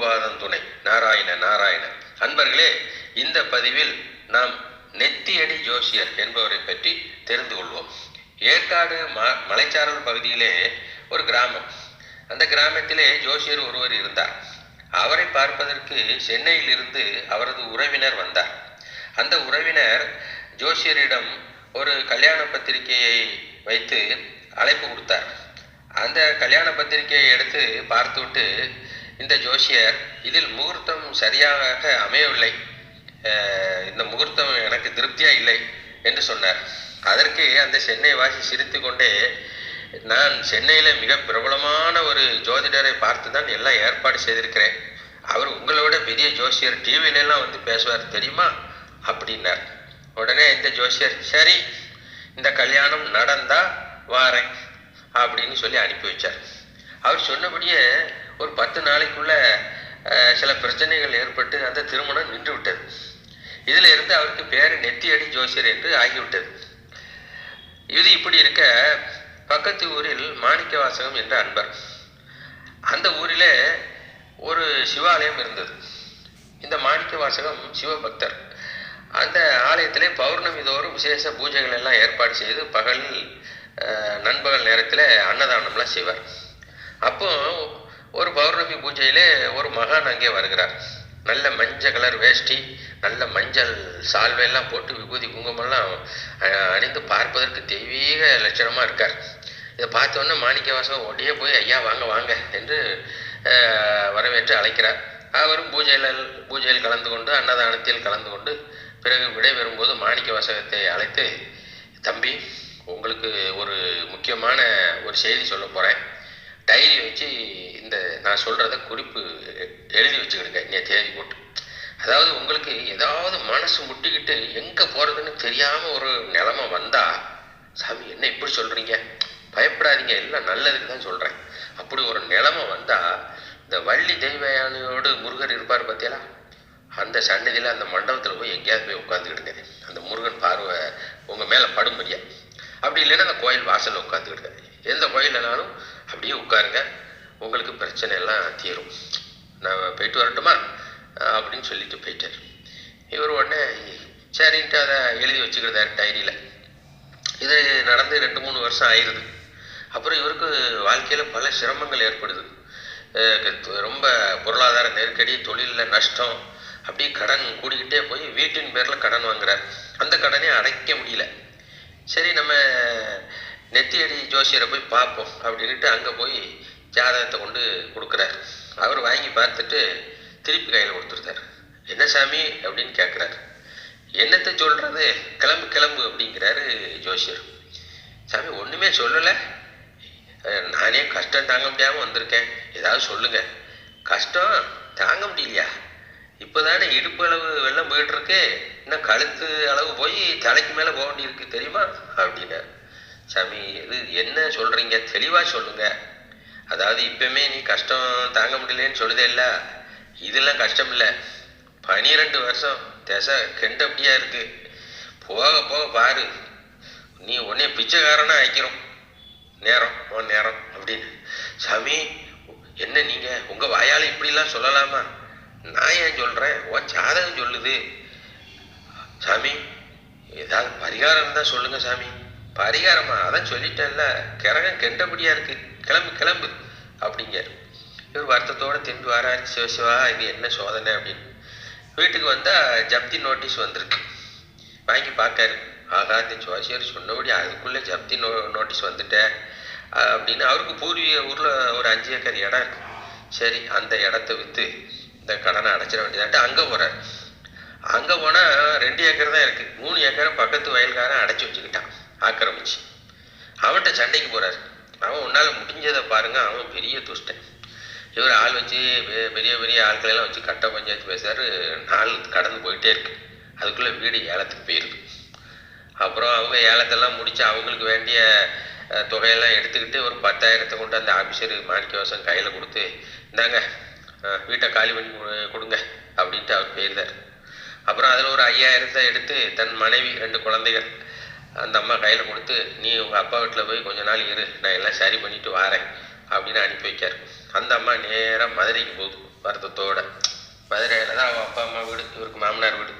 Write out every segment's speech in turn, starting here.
குருபாதம் துணை. நாராயண நாராயண. அன்பர்களே, இந்த பதிவில் நாம் நெத்தியடி ஜோசியர் என்பவரை பற்றி தெரிந்து கொள்வோம். ஏற்காடு மலைச்சாரல் பகுதியிலே ஒரு கிராமம். அந்த கிராமத்திலே ஜோசியர் ஒருவர் இருந்தார். அவரை பார்ப்பதற்கு சென்னையில் இருந்து அவரது உறவினர் வந்தார். அந்த உறவினர் ஜோசியரிடம் ஒரு கல்யாண பத்திரிகையை வைத்து அழைப்பு கொடுத்தார். அந்த கல்யாண பத்திரிகையை எடுத்து பார்த்துவிட்டு, இந்த ஜோசியர், இதில் முகூர்த்தம் சரியாக அமையவில்லை, இந்த முகூர்த்தம் எனக்கு திருப்தியாக இல்லை என்று சொன்னார். அதற்கு அந்த சென்னை வாசி சிரித்து கொண்டே, நான் சென்னையில் மிக பிரபலமான ஒரு ஜோதிடரை பார்த்து தான் எல்லாம் ஏற்பாடு செய்திருக்கிறேன். அவர் உங்களோட பெரிய ஜோசியர், டிவிலெல்லாம் வந்து பேசுவார் தெரியுமா அப்படின்னார். உடனே இந்த ஜோசியர், சரி இந்த கல்யாணம் நடந்தா வாரேன் அப்படின்னு சொல்லி அனுப்பி வச்சார். அவர் சொன்னபடியே ஒரு 10 நாளைக்குள்ள சில பிரச்சனைகள் ஏற்பட்டு அந்த திருமணம் நின்று விட்டது. இதில் இருந்து அவருக்கு பேர் நெத்தியடி ஜோசியர் என்று ஆகிவிட்டது. இது இப்படி இருக்க, பக்கத்து ஊரில் மாணிக்கவாசகம் என்ற அன்பர், அந்த ஊரிலே ஒரு சிவாலயம் இருந்தது. இந்த மாணிக்கவாசகம் சிவபக்தர். அந்த ஆலயத்திலே பௌர்ணமி தோறும் விசேஷ பூஜைகள் எல்லாம் ஏற்பாடு செய்து பகலில் நண்பகல் நேரத்தில் அன்னதானம்லாம் செய்வார். அப்போ ஒரு பௌர்ணமி பூஜையிலே ஒரு மகான் அங்கே வருகிறார். நல்ல மஞ்சள் கலர் வேஷ்டி, நல்ல மஞ்சள் சால்வையெல்லாம் போட்டு விபூதி குங்குமம்லாம் அணிந்து பார்ப்பதற்கு தெய்வீக லட்சணமாக இருக்கார். இதை பார்த்தோன்னே மாணிக்கவாசகம் உடனே போய், ஐயா வாங்க வாங்க என்று வரவேற்று அழைக்கிறார். அவரும் பூஜையில் கலந்து கொண்டு அன்னதானத்தில் கலந்து கொண்டு பிறகு விடைபெறும்போது மாணிக்கவாசகத்தை அழைத்து, தம்பி உங்களுக்கு ஒரு முக்கியமான ஒரு செய்தி சொல்ல போகிறேன், டைரி வச்சு இந்த நான் சொல்கிறத குறிப்பு எழுதி வச்சுக்கிடுங்க, நீ தேதி போட்டு. அதாவது உங்களுக்கு ஏதாவது மனசு முட்டிக்கிட்டு எங்கே போகிறதுன்னு தெரியாமல் ஒரு நிலைமை வந்தால், சாமி என்ன இப்படி சொல்கிறீங்க, பயப்படாதீங்க, எல்லாம் நல்லதுக்கு தான் சொல்கிறேன், அப்படி ஒரு நிலைமை வந்தால் இந்த வள்ளி தெய்வயானையோடு முருகர் இருப்பார் பார்த்தியலா, அந்த சன்னதியில் அந்த மண்டபத்தில் போய் எங்கேயாவது போய் உட்காந்துக்கிடுங்க, அந்த முருகன் பார்வை உங்கள் மேலே படும்படியா. அப்படி இல்லைன்னா அந்த கோயில் வாசலில் உட்காந்துக்கிடுங்க, எந்த கோயிலனாலும் அப்படியே உட்காருங்க, உங்களுக்கு பிரச்சனை எல்லாம் தீரும், நான் போயிட்டு வரட்டுமா அப்படின்னு சொல்லிட்டு போயிட்டார். இவர் உடனே சரின்ட்டு அதை எழுதி வச்சுக்கிட்டார் டைரியில். இது நடந்து 2-3 வருஷம் ஆயிடுது. அப்புறம் இவருக்கு வாழ்க்கையில் பல சிரமங்கள் ஏற்படுது. ரொம்ப பொருளாதார நெருக்கடி, தொழிலில் நஷ்டம், அப்படியே கடன் கூடிக்கிட்டே போய் வீட்டின் பேரில் கடன் வாங்குறார். அந்த கடனே அடைக்க முடியல. சரி நம்ம நெத்தியடி ஜோசியரை போய் பார்ப்போம் அப்படின்ட்டு அங்கே போய் ஜாதகத்தை கொண்டு கொடுக்குறார். அவர் வாங்கி பார்த்துட்டு திருப்பி கையில் கொடுத்துருந்தார். என்ன சாமி அப்படின்னு கேட்குறாரு. என்னத்தை சொல்கிறது, கிளம்பு கிளம்பு அப்படிங்கிறாரு ஜோசியர். சாமி ஒன்றுமே சொல்லலை, நானே கஷ்டம் தாங்க முடியாமல் வந்திருக்கேன், ஏதாவது சொல்லுங்க. கஷ்டம் தாங்க முடியலையா, இப்போ தானே இடுப்பு அளவு வெள்ளம் போயிட்டுருக்கு, இன்னும் கழுத்து அளவு போய் தலைக்கு மேலே போக வேண்டியிருக்கு தெரியுமா அப்படின்னார். சாமி இது என்ன சொல்கிறீங்க, தெளிவாக சொல்லுங்க. அதாவது இப்போமே நீ கஷ்டம் தாங்க முடியலன்னு சொல்லுதே இல்லை, இதெல்லாம் கஷ்டம் இல்லை, 12 வருஷம் திசை கெண்டப்படியா இருக்கு, போக போக பாரு நீ உடனே பிச்சைக்காரனா ஆயிக்கிறோம் நேரம் அப்படின்னு. சாமி என்ன நீங்கள் உங்கள் வாயால் இப்படிலாம் சொல்லலாமா, நான் ஏன் சொல்கிறேன், உன் ஜாதகம் சொல்லுது. சாமி ஏதாவது பரிகாரம் இருந்தால் சொல்லுங்கள் சாமி. பரிகாரமா, அதான் சொல்லிட்டேன்ல, கிரகம் கெண்டபடியாக இருக்குது, கிளம்பு கிளம்பு அப்படிங்கார். இவர் வருத்தத்தோடு திரும்பி வராரு. சிவசிவா இது என்ன சோதனை அப்படின்னு. வீட்டுக்கு வந்தால் ஜப்தி நோட்டீஸ் வந்திருக்கு. வாங்கி பார்க்காரு. ஆகா இந்த ஜோசியர் சொன்னபடி அதுக்குள்ளே ஜப்தி நோட்டீஸ் வந்துட்டேன் அப்படின்னு. அவருக்கு பூர்வீக ஊரில் ஒரு 5 ஏக்கர் இடம் இருக்கு. சரி அந்த இடத்த விற்று இந்த கடனை அடைச்சிட வேண்டியதான்ட்டு அங்கே போகிறார். அங்கே போனால் 2 ஏக்கர் தான் இருக்குது. 3 ஏக்கரை பக்கத்து வயல்காரன் அடைச்சி வச்சுக்கிட்டான், ஆக்கிரமிச்சு. அவன்கிட்ட சண்டைக்கு போகிறார். அவன் உன்னால் முடிஞ்சதை பாருங்க, அவன் பெரிய துஷ்டன். இவர் ஆள் வச்சு பெரிய பெரிய ஆட்களெல்லாம் வச்சு கட்ட பஞ்சாயத்து பேசுகிறாரு. நாள் கடந்து போயிட்டே இருக்கு. அதுக்குள்ளே வீடு ஏலத்துக்கு போயிருக்கு. அப்புறம் அவங்க ஏலத்தெல்லாம் முடித்து அவங்களுக்கு வேண்டிய தொகையெல்லாம் எடுத்துக்கிட்டு ஒரு 10,000 கொண்டு அந்த ஆஃபீஸர் மாணிக்கவாசகம் கையில் கொடுத்து, இந்தாங்க வீட்டை காலி பண்ணி கொடுங்க அப்படின்ட்டு அவர் போயிருந்தார். அப்புறம் அதில் ஒரு 5,000 எடுத்து தன் மனைவி 2 குழந்தைகள் அந்த அம்மா கையில் கொடுத்து, நீ உங்கள் அப்பா வீட்டில் போய் கொஞ்ச நாள் இரு, நான் எல்லாம் சரி பண்ணிட்டு வரேன் அப்படின்னு அனுப்பி வைக்கார். அந்த அம்மா நேராக மதுரைக்கு போகுது. வருத்தத்தோட. மதுரையில் தான் அவன் அப்பா அம்மா வீடு, இவருக்கு மாமனார் வீடு.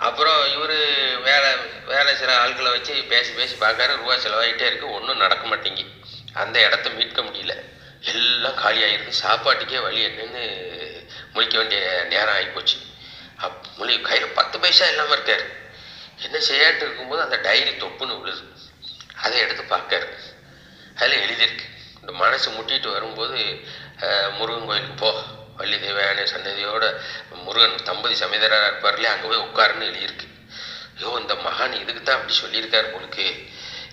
அப்புறம் இவர் வேலை வேலை சில ஆட்களை வச்சு பேசி பேசி பார்க்காரு. ரூபா செலவாகிட்டே இருக்குது, ஒன்றும் நடக்க மாட்டேங்கி. அந்த இடத்த மீட்க முடியல, எல்லாம் காலியாகிருக்கு. சாப்பாட்டுக்கே வழி என்னன்னு முழிக்க வேண்டிய நேரம் ஆகிப்போச்சு. கையில் 10 பைசா இல்லாமல் இருக்கார். என்ன செய்யாட்டு இருக்கும்போது அந்த டைரி தொப்புன்னு விழுது. அதை எடுத்து பார்க்காரு. அதில் எழுதியிருக்கு. இந்த மனசு முட்டிட்டு வரும்போது முருகன் கோயிலுக்கு போ, வள்ளி தேவயானை சன்னதியோட முருகன் தம்பதி சமேதராக இருப்பார்லையே, அங்கே போய் உட்காருன்னு எழுதியிருக்கு. ஐயோ, இந்த மகான் இதுக்கு தான் அப்படி சொல்லியிருக்காரு உங்களுக்கு.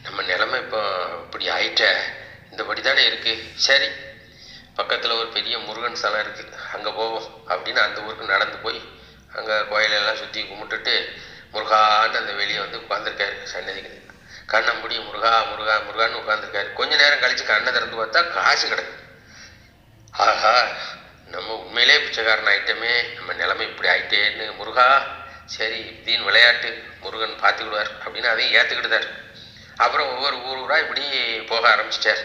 நம்ம நிலைமை இப்போ இப்படி ஆயிட்ட, இந்தபடி தானே இருக்குது. சரி, பக்கத்தில் ஒரு பெரிய முருகன் ஸ்தலம் இருக்குது, அங்கே போவோம் அப்படின்னு அந்த ஊருக்கு நடந்து போய் அங்கே கோயிலெல்லாம் சுற்றி கும்பிட்டுட்டு முருகான்னு அந்த வெளியே வந்து உட்காந்துருக்காரு சன்னதிக்கு. கண்ணை மூடி முருகா முருகா முருகான்னு உட்காந்துருக்காரு. கொஞ்ச நேரம் கழித்து கண்ணை திறந்து பார்த்தா காசு கிடக்கு. ஆஹா, நம்ம உண்மையிலே பிச்சைக்காரன் ஆகிட்டோமே, நம்ம நிலைமை இப்படி ஆகிட்டேன்னு. முருகா, சரி இப்படின்னு விளையாட்டு, முருகன் பார்த்துக்கிடுவார் அப்படின்னு அதையும் ஏற்றுக்கிட்டுதார். அப்புறம் ஒவ்வொரு ஊராக இப்படி போக ஆரம்பிச்சிட்டார்.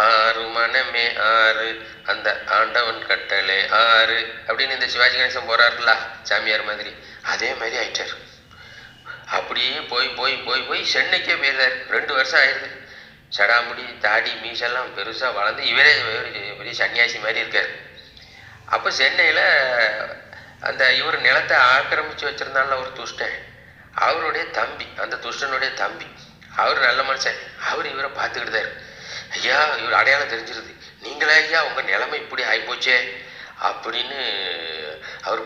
ஆறு மனமே ஆறு, அந்த ஆண்டவன் கட்டளை ஆறு அப்படின்னு இந்த சிவாஜி கணேசன் போகிறாருல்ல சாமியார் மாதிரி, அதே மாதிரி ஆயிட்டார். அப்படியே போய் போய் போய் போய் சென்னைக்கே போயிருந்தார். 2 வருஷம் ஆயிடுது. சடாமுடி தாடி மீசெல்லாம் பெருசாக வளர்ந்து இவரே பெரிய சன்னியாசி மாதிரி இருக்கார். அப்போ சென்னையில் அந்த இவர் நிலத்தை ஆக்கிரமித்து வச்சுருந்தால ஒரு துஷ்டன், அவருடைய தம்பி, அந்த துஷ்டனுடைய தம்பி, அவர் நல்ல மனுஷன். அவர் இவரை பார்த்துக்கிட்டார். ஐயா, இவர் அடையாளம் தெரிஞ்சிருது. நீங்களே ஐயா, உங்கள் நிலைமை இப்படி ஆகிப்போச்சே அப்படின்னு அவர்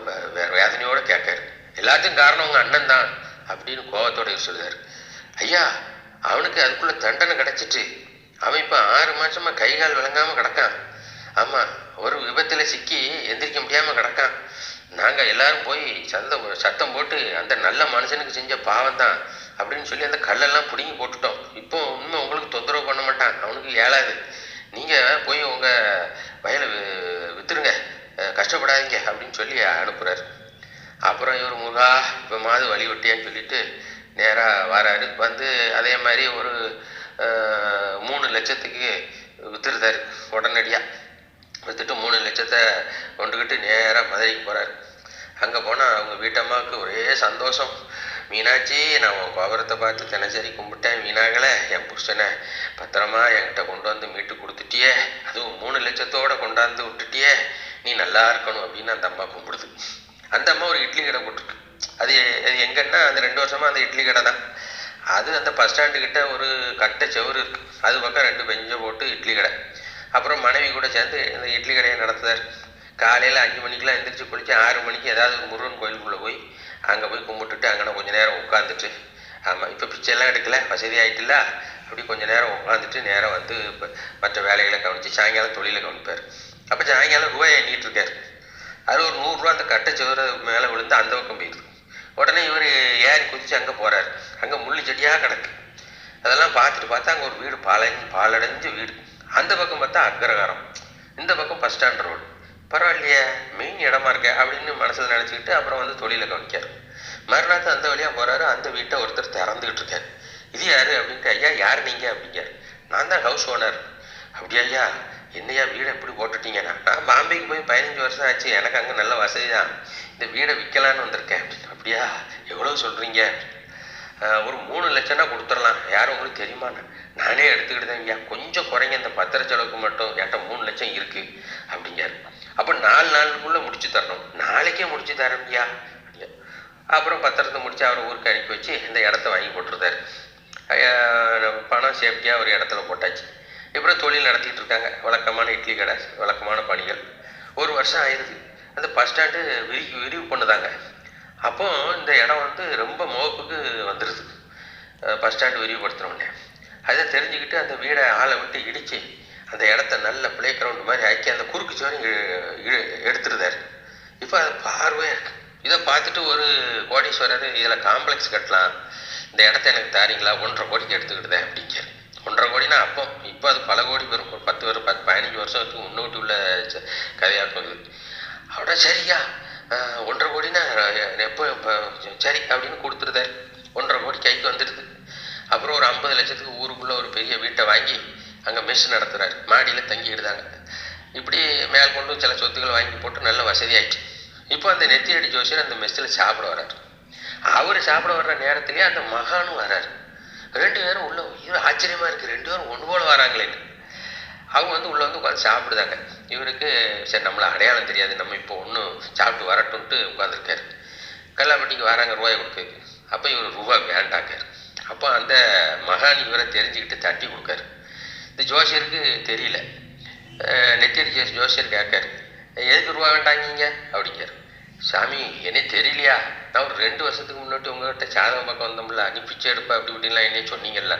வேதனையோடு கேட்காரு. எல்லாத்துக்கும் காரணம் உங்கள் அண்ணன் தான் அப்படின்னு கோபத்தோடு சொல்லுதார். ஐயா, அவனுக்கு அதுக்குள்ளே தண்டனை கிடச்சிட்டு அவன் இப்போ 6 மாதமாக கை கால் விளங்காமல் கிடக்கான். ஆமாம், ஒரு விபத்தில் சிக்கி எந்திரிக்க முடியாமல் கிடக்கான். நாங்கள் எல்லாரும் போய் சத்தம் போட்டு அந்த நல்ல மனுஷனுக்கு செஞ்ச பாவம் தான் அப்படின்னு சொல்லி அந்த கல்லெல்லாம் பிடுங்கி போட்டுட்டோம். இப்போ உண்மை உங்களுக்கு தொந்தரவு பண்ண மாட்டான், அவனுக்கு ஏழாது. நீங்கள் போய் உங்கள் வயலை விற்றுருங்க, கஷ்டப்படாதீங்க அப்படின்னு சொல்லி அனுப்புகிறார். அப்புறம் இவர் முருகா இப்போ மாது வழி விட்டியான்னு சொல்லிட்டு நேராக வராரு. வந்து அதே மாதிரி ஒரு 3 லட்சத்துக்கு விற்றுருந்தார். உடனடியாக விற்றுட்டு 3 லட்சத்தை கொண்டுக்கிட்டு நேராக மதுரைக்கு போகிறார். அங்கே போனால் அவங்க வீட்டம்மாவுக்கு ஒரே சந்தோஷம். மீனாட்சி, நான் உன் கோபுரத்தை பார்த்து தினசரி கும்பிட்டேன், வீணாகலை. என் புருஷனை பத்திரமா என்கிட்ட கொண்டு வந்து மீட்டு கொடுத்துட்டியே, அதுவும் 3 லட்சத்தோடு கொண்டாந்து விட்டுட்டியே, நீ நல்லா இருக்கணும் அப்படின்னு அந்த அம்மா கும்பிடுது. அந்த அம்மா ஒரு இட்லி கடை போட்டிருக்கு. அது எங்கன்னா அந்த 2 வருஷமாக அந்த இட்லி கடை தான். அது அந்த பஸ் ஸ்டாண்டுக்கிட்ட ஒரு கட்டை செவரு இருக்குது, அது பக்கம் 2 பெஞ்சை போட்டு இட்லி கடை. அப்புறம் மனைவி கூட சேர்ந்து இந்த இட்லி கடையை நடத்துதார். காலையில் 5 மணிக்கெலாம் எந்திரிச்சு குளித்து 6 மணிக்கு ஏதாவது முருகன் கோயிலுக்குள்ளே போய் அங்கே போய் கும்பிட்டுட்டு அங்கே கொஞ்சம் நேரம் உட்காந்துட்டு, ஆமாம் இப்போ பிச்சையெல்லாம் எடுக்கல, வசதி ஆகிட்டுல, அப்படி கொஞ்சம் நேரம் உட்காந்துட்டு நேரம் வந்து இப்போ மற்ற வேலைகளை கவனித்து சாயங்காலம் தொழிலை கவனிப்பார். அப்போ சாயங்காலம் ரூபாய் எண்ணிட்டு இருக்கார். அது ஒரு 100 ரூபா அந்த கட்டை செவரு மேலே விழுந்து அந்த பக்கம் போயிடுது. உடனே இவர் ஏறி குதித்து அங்கே போகிறார். அங்கே முள்ளு செடியாக கிடக்கு. அதெல்லாம் பார்த்துட்டு பார்த்தா அங்கே ஒரு வீடு பாலடைஞ்ச வீடு. அந்த பக்கம் பார்த்தா அக்ரகாரம், இந்த பக்கம் பஸ் ஸ்டாண்ட் ரோடு. பரவாயில்லையே, மெயின் இடமா இருக்க அப்படின்னு மனசில் நினச்சிக்கிட்டு அப்புறம் வந்து தொழிலை கவனிக்கார். மறுநாள் அந்த வழியாக போகிறாரு. அந்த வீட்டை ஒருத்தர் திறந்துக்கிட்டு இருக்கார். இது யார் அப்படின்ட்டு, ஐயா யார் நீங்கள் அப்படிங்கார். நான் தான் ஹவுஸ் ஓனர். அப்படியா ஐயா, என்னையா வீடை எப்படி போட்டுட்டீங்கன்னா, நான் பாம்பேக்கு போய் 15 வருஷம் ஆச்சு, எனக்கு அங்கே நல்ல வசதி தான், இந்த வீடை விற்கலான்னு வந்திருக்கேன். அப்படியா, எவ்வளோ சொல்கிறீங்க? ஒரு 3 லட்சம்னா கொடுத்துடலாம். யாரும் உங்களுக்கு தெரியுமாண்ணா? நானே எடுத்துக்கிட்டேன் ஐயா, கொஞ்சம் குறைங்க, இந்த பத்திர செலவுக்கு மட்டும் என்கிட்ட 3 லட்சம் இருக்குது அப்படிங்காரு. அப்போ 4 நாளுக்குள்ளே முடிச்சு தரணும். நாளைக்கே முடிச்சு தரேன் ஐயா. அப்புறம் பத்திரத்தை முடித்து அவரை ஊருக்கு அனுப்பி வச்சு இந்த இடத்த வாங்கி போட்டுருந்தார். பணம் சேஃப்டியாக ஒரு இடத்துல போட்டாச்சு. இப்போ தொழில் நடத்திட்டு இருக்காங்க. வழக்கமான இட்லி கடை, வழக்கமான பணிகள். 1 வருஷம் ஆயிடுது. அந்த பஸ் ஸ்டாண்டு விரிவு பண்ணுதாங்க. அப்போ இந்த இடம் வந்து ரொம்ப மோப்புக்கு வந்துடுது. பஸ் ஸ்டாண்டு விரிவுபடுத்தினோடனே அதை தெரிஞ்சுக்கிட்டு அந்த வீடை ஆளை விட்டு இடித்து அந்த இடத்த நல்ல பிளே கிரவுண்டு மாதிரி ஆக்கி அந்த குறுக்கு சோரையும் எடுத்துருந்தார். இப்போ அது பார்வையாக இருக்கு. இதை பார்த்துட்டு ஒரு கோடீஸ்வரர், இதில் காம்ப்ளெக்ஸ் கட்டலாம், இந்த இடத்த எனக்கு தாரீங்களா, 1.5 கோடிக்கு எடுத்துக்கிட்டுதேன் அப்படிங்கிறார். 1.5 கோடினா அப்போ, இப்போ அது பல கோடி வரும். ஒரு 10-15 வருஷத்துக்கு முன்னோட்டி உள்ள கதையாட்டம் இது. அவட சரியா 1.5 கோடினா எப்போ சரி அப்படின்னு கொடுத்துருதார். 1.5 கோடி கைக்கு வந்துடுது. அப்புறம் ஒரு 50 லட்சத்துக்கு ஊருக்குள்ளே ஒரு பெரிய வீட்டை வாங்கி அங்கே மெஸ் நடத்துகிறார். மாடியில் தங்கிடுதாங்க. இப்படி மேல் கொண்டு கொண்டு சில சொத்துக்கள் வாங்கி போட்டு நல்ல வசதியாயிடுச்சு. இப்போ அந்த நெத்தியடி ஜோசியர் அந்த மெஸ்ஸில் சாப்பிட வர்றாரு. அவர் சாப்பிட வர்ற நேரத்திலேயே அந்த மகானும் வர்றாரு. 2 பேரும் உள்ள இது ஆச்சரியமா இருக்குது, 2 பேரும் ஒன்று போல வராங்களேன்னு. அவங்க உள்ளே உட்காந்து சாப்பிடுதாங்க. இவருக்கு சரி நம்மளை அடையாளம் தெரியாது, நம்ம இப்போ ஒன்றும் சாப்பிட்டு வரட்டும்ட்டு உட்காந்துருக்காரு. கல்லாப்பட்டிக்கு வராங்க ரூபாயை கொடுக்குது. அப்போ இவர் ரூபா வேண்டாக்காரு. அப்போ அந்த மகான் இவரை தெரிஞ்சுக்கிட்டு தட்டி கொடுக்காரு. இந்த ஜோசியருக்கு தெரியல. நெத்தியடி ஜோசியர் கேட்காரு, எதுக்கு ரூபா வேண்டாங்கீங்க அப்படிங்காரு. சாமி என்னே தெரியலையா, நான் ஒரு 2 வருஷத்துக்கு முன்னாடி உங்கள்கிட்ட சாதகம் பக்கம் வந்தோம்ல, நீ பிச்சை எடுப்பா அப்படி இப்படின்லாம் என்னைய சொன்னீங்கல்ல.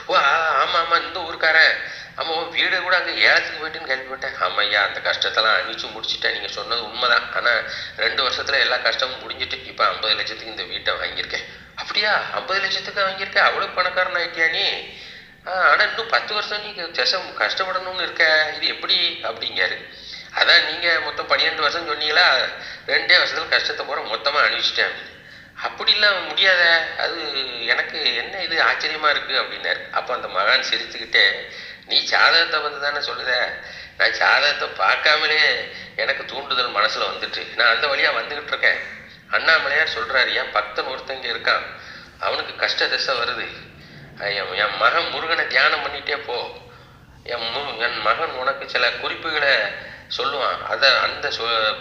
ஓ ஆமாம் ஆமாம், இந்த ஊருக்காரன். ஆமாம், உன் வீடு கூட அங்கே ஏலத்துக்கு போயிட்டுன்னு கேள்விப்பட்டேன். ஆமையா, அந்த கஷ்டத்தெல்லாம் அழிச்சு முடிச்சுட்டேன், நீங்கள் சொன்னது உண்மைதான். ஆனால் 2 வருஷத்தில் எல்லா கஷ்டமும் முடிஞ்சிட்டு இப்போ 50 லட்சத்துக்கு இந்த வீட்டை வாங்கியிருக்கேன். அப்படியா, 50 லட்சத்துக்கு வாங்கியிருக்கேன், அவ்வளோ பணக்காரன் ஆகிட்டியா நீ? ஆனால் இன்னும் 10 வருஷம் நீ கஷ்டப்படணும்னு இருக்க, இது எப்படி அப்படிங்காரு. அதான் நீங்கள் மொத்தம் 12 வருஷம் சொன்னீங்களா, 2 வருஷத்துல கஷ்டத்தை பூரா மொத்தமாக அனுப்பிச்சிட்டேன். அப்படிலாம் முடியாத, அது எனக்கு என்ன இது ஆச்சரியமாக இருக்குது அப்படின்னாரு. அப்போ அந்த மகான் சிரிச்சுக்கிட்டே, நீ சாதகத்தை வந்து தானே சொல்லுத, நான் சாதகத்தை பார்க்காமலே எனக்கு தூண்டுதல் மனசில் வந்துட்டு நான் அந்த வழியாக வந்துக்கிட்டு இருக்கேன். அண்ணாமலையார் சொல்கிறாரு, என் பக்தன் ஒருத்தங்க இருக்கான், அவனுக்கு கஷ்ட தசை வருது, என் மகன் முருகனை தியானம் பண்ணிகிட்டே போ, என் மகன் உனக்கு சில குறிப்புகளை சொல்லுவான், அந்த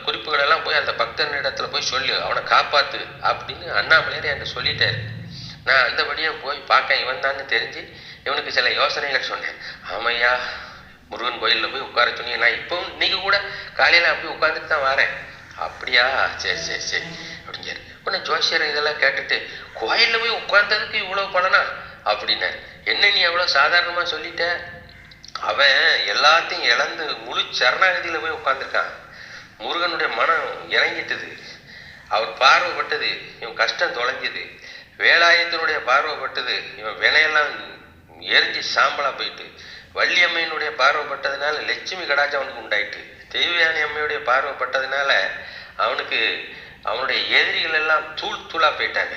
குறிப்புகளெல்லாம் போய் அந்த பக்தனிடத்துல போய் சொல்லு, அவனை காப்பாத்து அப்படின்னு அண்ணாமலையார் என்கிட்ட சொல்லிட்டாரு. நான் அந்தபடியாக போய் பார்க்க இவன் தான் தெரிஞ்சு இவனுக்கு சில யோசனைகள் சொன்னேன். ஆமையா, முருகன் கோயிலில் போய் உட்கார சொன்னீங்க, நான் இப்பவும் இன்னைக்கு கூட காலையில் அப்படி உட்காந்துட்டு தான் வரேன். அப்படியா, சரி சரி சரி அப்படிங்காரு. உடனே ஜோசியர் இதெல்லாம் கேட்டுட்டு, கோயிலில் போய் உட்கார்ந்ததுக்கு இவ்வளோ பலனா அப்படின்னாரு. என்ன நீ எவ்வளோ சாதாரணமாக சொல்லிட்ட, அவன் எல்லாத்தையும் இழந்து முழு சரணாகதியில் போய் உட்காந்துருக்கான். முருகனுடைய மனம் இறங்கிட்டது, அவர் பார்வைப்பட்டது, இவன் கஷ்டம் தொலைஞ்சது. வேலாயத்தினுடைய பார்வைப்பட்டது, இவன் வினையெல்லாம் எரிஞ்சு சாம்பலா போயிட்டு. வள்ளியம்மையினுடைய பார்வைப்பட்டதுனால லட்சுமி கடாட்சம் அவனுக்கு உண்டாயிட்டு. தெய்வயானி அம்மையுடைய பார்வைப்பட்டதுனால அவனுக்கு அவனுடைய எதிரிகள் எல்லாம் தூள் தூளா போயிட்டாங்க.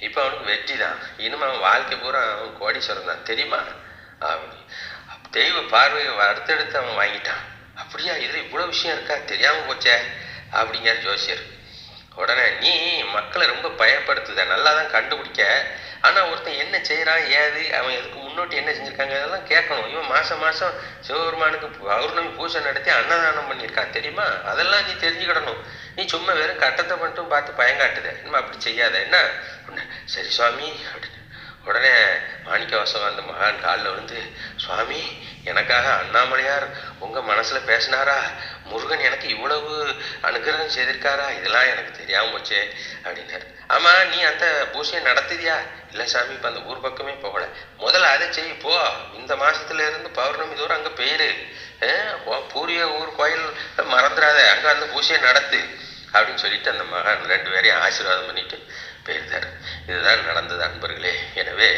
இப்போ அவனுக்கு வெற்றி தான். இனிமே அவன் வாழ்க்கை பூரா அவன் கோடீஸ்வரன் தான், தெரியுமா அப்படி. தெய்வ பார்வையை அடுத்தடுத்து அவன் வாங்கிட்டான். அப்படியா, இதில் இவ்வளோ விஷயம் இருக்கா, தெரியாமல் போச்சே அப்படிங்கிறார் ஜோசியர். உடனே நீ மக்களை ரொம்ப பயப்படுத்துத, நல்லா தான் கண்டுபிடிக்க, ஆனால் ஒருத்தன் என்ன செய்கிறான், ஏது, அவன் எதுக்கு முன்னோட்டி என்ன செஞ்சுருக்காங்க, இதெல்லாம் கேட்கணும். இவன் மாதம் மாதம் சிவபெருமானுக்கு பௌர்ணமி பூஜை நடத்தி அன்னதானம் பண்ணியிருக்கான், தெரியுமா, அதெல்லாம் நீ தெரிஞ்சுக்கிடணும். நீ சும்மா வெறும் கட்டத்தை மட்டும் பார்த்து பயங்காட்டுத, இன்னும் அப்படி செய்யாத என்ன. சரி சுவாமி அப்படின்னு. உடனே மாணிக்கவாசகம் அந்த மகான் காலில் வந்து, சுவாமி எனக்காக அண்ணாமலையார் உங்கள் மனசில் பேசினாரா, முருகன் எனக்கு இவ்வளவு அனுகிரகம் செய்திருக்காரா, இதெல்லாம் எனக்கு தெரியாமல் போச்சே அப்படின்னாரு. ஆமாம், நீ அந்த பூஜையை நடத்துதியா? இல்லை சாமி, இப்போ அந்த ஊர் பக்கமே போகலை. முதல்ல அதை செய், போ, இந்த மாதத்துல இருந்து பௌர்ணமி தூரம் அங்கே போயிரு, பூரிய ஊர் கோயில் மறந்துடாத, அங்கே அந்த பூஜையை நடத்து அப்படின்னு சொல்லிட்டு அந்த மகான் 2 பேரையும் ஆசீர்வாதம் பண்ணிட்டு போயிருந்தார். இதுதான் நடந்தது அன்பர்களே. எனவே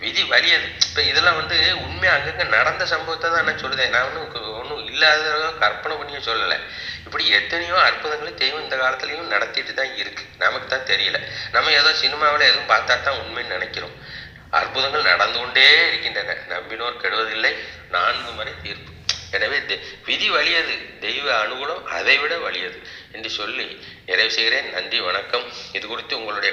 விதி வலியது. இப்போ இதெல்லாம் உண்மையாக அங்கங்கே நடந்த சம்பவத்தை தான் நான் சொல்லுதேன். நான் ஒன்றும் இல்லாத கற்பனை பண்ணியே சொல்லலை. இப்படி எத்தனையோ அற்புதங்களை தெய்வம் இந்த காலத்துலேயும் நடத்திட்டு தான் இருக்குது. நமக்கு தான் தெரியல. நம்ம ஏதோ சினிமாவில் எதுவும் பார்த்தா தான் உண்மைன்னு நினைக்கிறோம். அற்புதங்கள் நடந்து கொண்டே இருக்கின்றன. நம்பினோர் கெடுவதில்லை, 4 முறை தீர்ப்பு. எனவே விதி வலியது, தெய்வ அனுகூலம் அதை விட வலியது என்று சொல்லி நிறைவு செய்கிறேன். நன்றி, வணக்கம். இது குறித்து உங்களுடைய